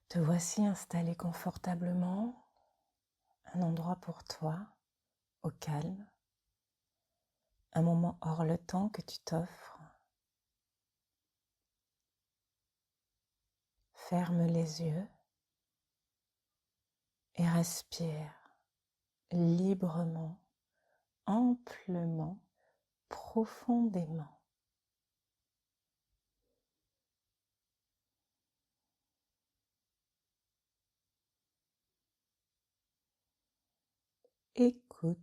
Te voici installé confortablement, un endroit pour toi, au calme, un moment hors le temps que tu t'offres. Ferme les yeux et respire librement, amplement, profondément. Écoute.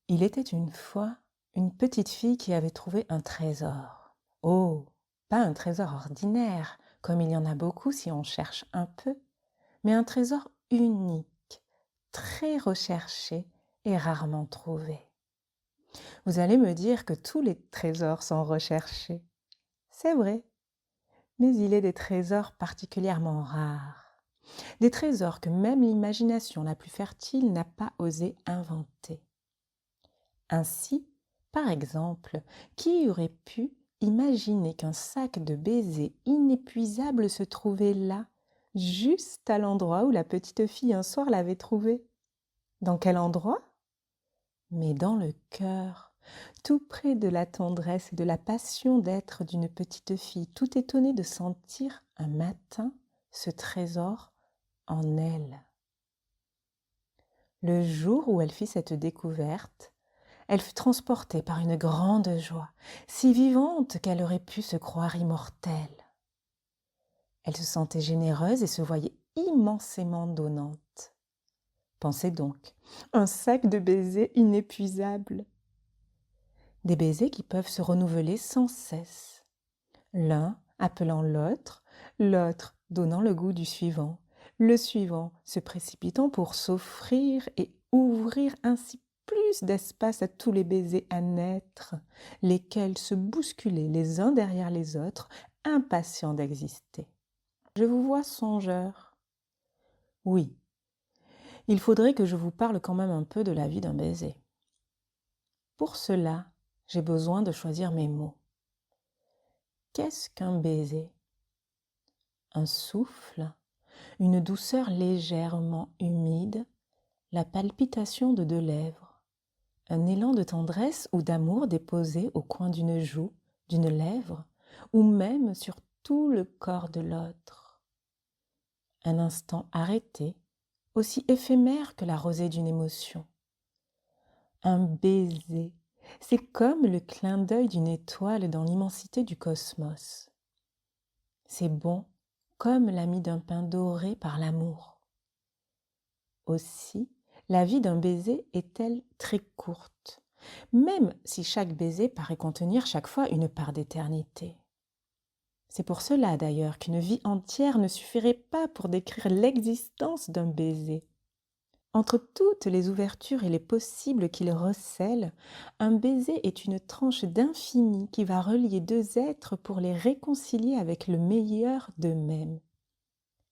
Il était une fois une petite fille qui avait trouvé un trésor. Oh, pas un trésor ordinaire, comme il y en a beaucoup si on cherche un peu, mais un trésor unique, très recherché et rarement trouvé. Vous allez me dire que tous les trésors sont recherchés. C'est vrai, mais il est des trésors particulièrement rares. Des trésors que même l'imagination la plus fertile n'a pas osé inventer. Ainsi, par exemple, qui aurait pu imaginer qu'un sac de baisers inépuisable se trouvait là, juste à l'endroit où la petite fille un soir l'avait trouvé? Dans quel endroit? Mais dans le cœur, tout près de la tendresse et de la passion d'être d'une petite fille, tout étonnée de sentir un matin ce trésor en elle. Le jour où elle fit cette découverte, elle fut transportée par une grande joie, si vivante qu'elle aurait pu se croire immortelle. Elle se sentait généreuse et se voyait immensément donnante. Pensez donc, un sac de baisers inépuisable. Des baisers qui peuvent se renouveler sans cesse, l'un appelant l'autre, l'autre donnant le goût du suivant, le suivant se précipitant pour s'offrir et ouvrir ainsi plus d'espace à tous les baisers à naître, lesquels se bousculaient les uns derrière les autres, impatients d'exister. Je vous vois songeur. Oui, il faudrait que je vous parle quand même un peu de la vie d'un baiser. Pour cela, j'ai besoin de choisir mes mots. Qu'est-ce qu'un baiser? Un souffle, une douceur légèrement humide, la palpitation de deux lèvres, un élan de tendresse ou d'amour déposé au coin d'une joue, d'une lèvre, ou même sur tout le corps de l'autre. Un instant arrêté, aussi éphémère que la rosée d'une émotion. Un baiser, c'est comme le clin d'œil d'une étoile dans l'immensité du cosmos. C'est bon comme l'ami d'un pain doré par l'amour. Aussi, la vie d'un baiser est-elle très courte, même si chaque baiser paraît contenir chaque fois une part d'éternité. C'est pour cela d'ailleurs qu'une vie entière ne suffirait pas pour décrire l'existence d'un baiser. Entre toutes les ouvertures et les possibles qu'il recèle, un baiser est une tranche d'infini qui va relier deux êtres pour les réconcilier avec le meilleur d'eux-mêmes.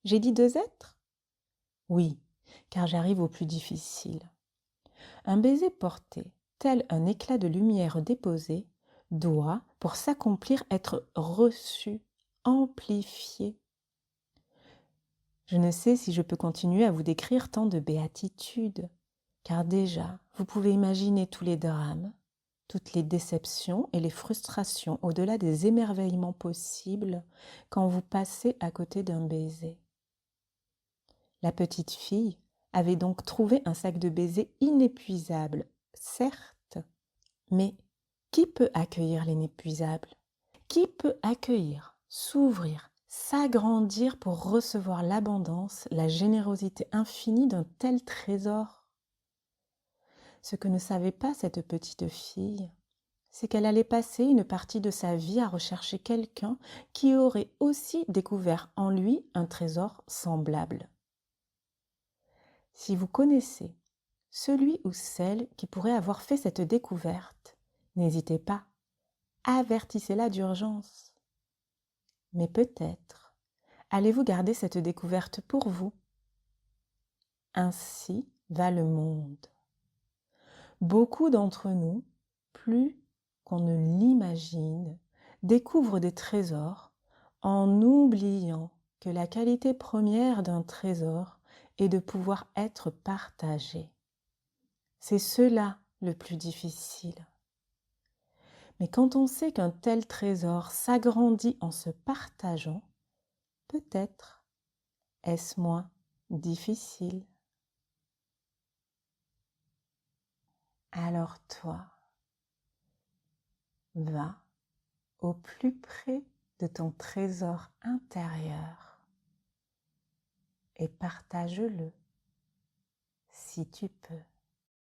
J'ai dit deux êtres? Oui, car j'arrive au plus difficile. Un baiser porté, tel un éclat de lumière déposé, doit, pour s'accomplir, être reçu, amplifié. Je ne sais si je peux continuer à vous décrire tant de béatitude, car déjà, vous pouvez imaginer tous les drames, toutes les déceptions et les frustrations au-delà des émerveillements possibles quand vous passez à côté d'un baiser. La petite fille avait donc trouvé un sac de baisers inépuisable, certes, mais qui peut accueillir l'inépuisable? Qui peut accueillir, s'ouvrir, s'agrandir pour recevoir l'abondance, la générosité infinie d'un tel trésor? Ce que ne savait pas cette petite fille, c'est qu'elle allait passer une partie de sa vie à rechercher quelqu'un qui aurait aussi découvert en lui un trésor semblable. Si vous connaissez celui ou celle qui pourrait avoir fait cette découverte, n'hésitez pas, avertissez-la d'urgence. Mais peut-être allez-vous garder cette découverte pour vous. Ainsi va le monde. Beaucoup d'entre nous, plus qu'on ne l'imagine, découvrent des trésors en oubliant que la qualité première d'un trésor est de pouvoir être partagé. C'est cela le plus difficile. Mais quand on sait qu'un tel trésor s'agrandit en se partageant, peut-être est-ce moins difficile. Alors toi, va au plus près de ton trésor intérieur et partage-le si tu peux.